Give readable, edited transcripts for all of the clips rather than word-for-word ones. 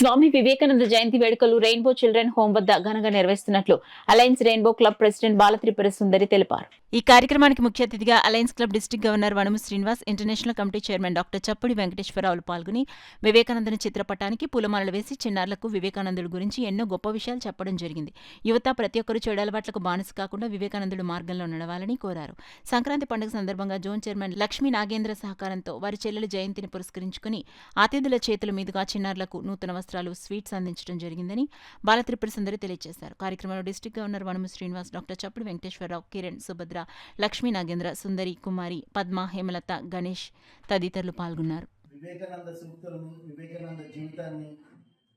స్వామి వివేకానంద జయంతి వేడుకలు rainbow children home వద్ద ఘనంగా నిర్వహిస్తున్నట్లు alliance rainbow club president Balatripura Sundari తెలిపారు. ఈ కార్యక్రమానికి ముఖ్య అతిథిగా alliance club district governor Vanamu Srinivas, international committee chairman doctor Chappudi వెంకటేశ్వరరావులు పాల్గొని వివేకానందుని చిత్రపటానికి పూలమాలలు వేసి చిన్నారులకు వివేకానందుడి గురించి ఎన్నో గొప్ప విషయాలు చెప్పడం జరిగింది. యువత ప్రతి ఒక్కరూ చెడు అలవాట్లకు బానిస కాకుండా వివేకానందుడు మార్గంలో నడవాలని కోరారు. సంక్రాంతి పండుగ సందర్భంగా జోన్ చైర్మన్ లక్ష్మీ నాగేంద్ర సహకారంతో వారి చెల్లెల జయంతిని పురస్కరించుకుని అతిథుల చేతుల మీదుగా చిన్నారులకు నూతన వస్త్రాలు, స్వీట్స్ అందించడం జరిగిందని బాలత్రిపుర సుందరి తెలియజేశారు. కార్యక్రమంలో district governor Vanamu Srinivas, doctor చప్పుడు వెంకటేశ్వరరావు, కిరణ్, సుభద్ర, లక్ష్మీ నాగేంద్ర, సుందరి, కుమారి, పద్మ, హేమలత, గణేష్ తదితరులు పాల్గొన్నారు. వివేకానంద సూక్తులను, వివేకానంద జీవితాన్ని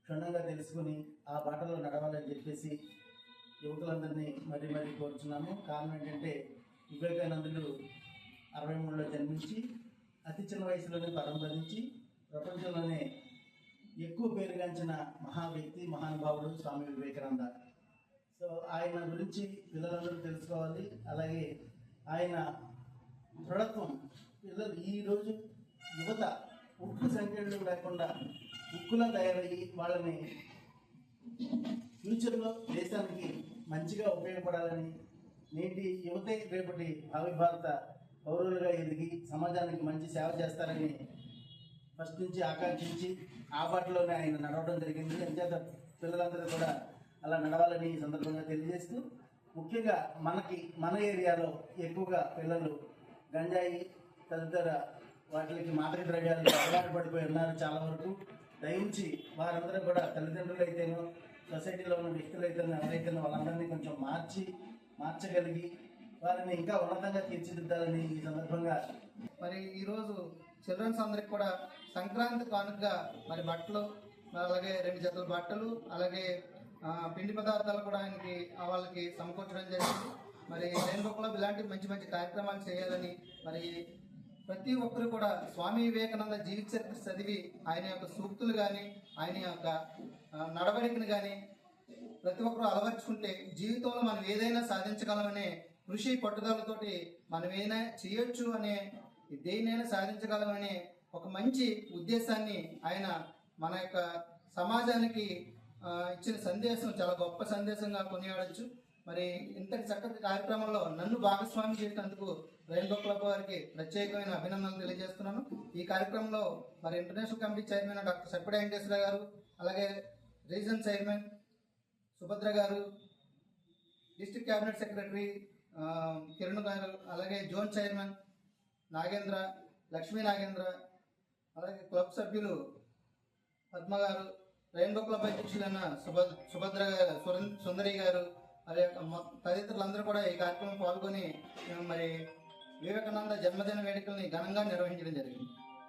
క్షుణ్ణంగా తెలుసుకుని ఆ బాటలో నడవాలని చెప్పేసి యువకులందరినీ మరీ మరీ కోరుచున్నాము. కారణం ఏంటంటే వివేకానందుడు 63లో జన్మించి అతి చిన్న వయసులోనే పరంపరించి ప్రపంచంలోనే ఎక్కువ పేరుగాంచిన మహా వ్యక్తి, మహానుభావుడు స్వామి వివేకానంద. సో ఆయన గురించి పిల్లలందరూ తెలుసుకోవాలి. అలాగే ఆయన దృఢత్వం, పిల్లలు ఈరోజు యువత ఉక్కు సంఖ్యలు లేకుండా ఉక్కులా తయారయ్యి వాళ్ళని ఫ్యూచర్లో దేశానికి మంచిగా ఉపయోగపడాలని, నేటి యువతే రేపటి భావి భారత పౌరులుగా ఎదిగి సమాజానికి మంచి సేవ చేస్తారని ఫస్ట్ నుంచి ఆకాంక్షించి ఆ బాటలోనే ఆయన నడవడం జరిగింది. అంచేత పిల్లలందరూ కూడా అలా నడవాలని ఈ సందర్భంగా తెలియజేస్తూ, ముఖ్యంగా మన ఏరియాలో ఎక్కువగా పిల్లలు గంజాయి తదితర వాటికి మాదక ద్రవ్యాలకు అలవాటు పడిపోయి ఉన్నారు చాలా వరకు. దయించి వారందరూ కూడా తల్లిదండ్రులు అయితేనో, సొసైటీలో ఉన్న వ్యక్తులు అయితేనో, ఎవరైతేనో వాళ్ళందరినీ కొంచెం మార్చగలిగి వారిని ఇంకా ఉన్నతంగా తీర్చిదిద్దాలని ఈ సందర్భంగా. మరి ఈరోజు చిల్డ్రన్స్ అందరికి కూడా సంక్రాంతి కానుకగా మరి బట్టలు, అలాగే 2 జతల బట్టలు, అలాగే పిండి పదార్థాలు కూడా ఆయనకి వాళ్ళకి సమకూర్చడం జరిగింది. మరి రెయిన్బో క్లబ్ ఇలాంటి మంచి మంచి కార్యక్రమాలు చేయాలని, మరి ప్రతి ఒక్కరు కూడా స్వామి వివేకానంద జీవిత చరిత్ర చదివి ఆయన యొక్క సూక్తులు కానీ, ఆయన యొక్క నడవడికను కానీ ప్రతి ఒక్కరు అలవర్చుకుంటే జీవితంలో మనం ఏదైనా సాధించగలమనే కృషి పట్టుదలతోటి మనం ఏదైనా చేయొచ్చు అనే, దేన్నైనా సాధించగలమనే ఒక మంచి ఉద్దేశాన్ని ఆయన మన యొక్క సమాజానికి ఇచ్చిన సందేశం చాలా గొప్ప సందేశంగా కొనియాడచ్చు. మరి ఇంతటి చక్కటి కార్యక్రమంలో నన్ను భాగస్వామి చేసినందుకు రెయిన్బో క్లబ్ వారికి ప్రత్యేకమైన అభినందనలు తెలియజేస్తున్నాను. ఈ కార్యక్రమంలో మరి ఇంటర్నేషనల్ కమిటీ చైర్మన్ డాక్టర్ చప్పుడు వెంకటేశ్వర గారు, అలాగే రీజన్ చైర్మన్ సుభద్ర గారు, డిస్ట్రిక్ట్ క్యాబినెట్ సెక్రటరీ కిరణ్ గారు, అలాగే జోన్ చైర్మన్ నాగేంద్ర, లక్ష్మీ నాగేంద్ర, అలాగే క్లబ్ సభ్యులు పద్మ గారు, రెయిన్బో క్లబ్ అధ్యక్షులైన సుభద్ర గారు, సుందరి గారు, అలాగే తదితరులందరూ కూడా ఈ కార్యక్రమం పాల్గొని మరి వివేకానంద జన్మదిన వేడుకల్ని ఘనంగా నిర్వహించడం జరిగింది.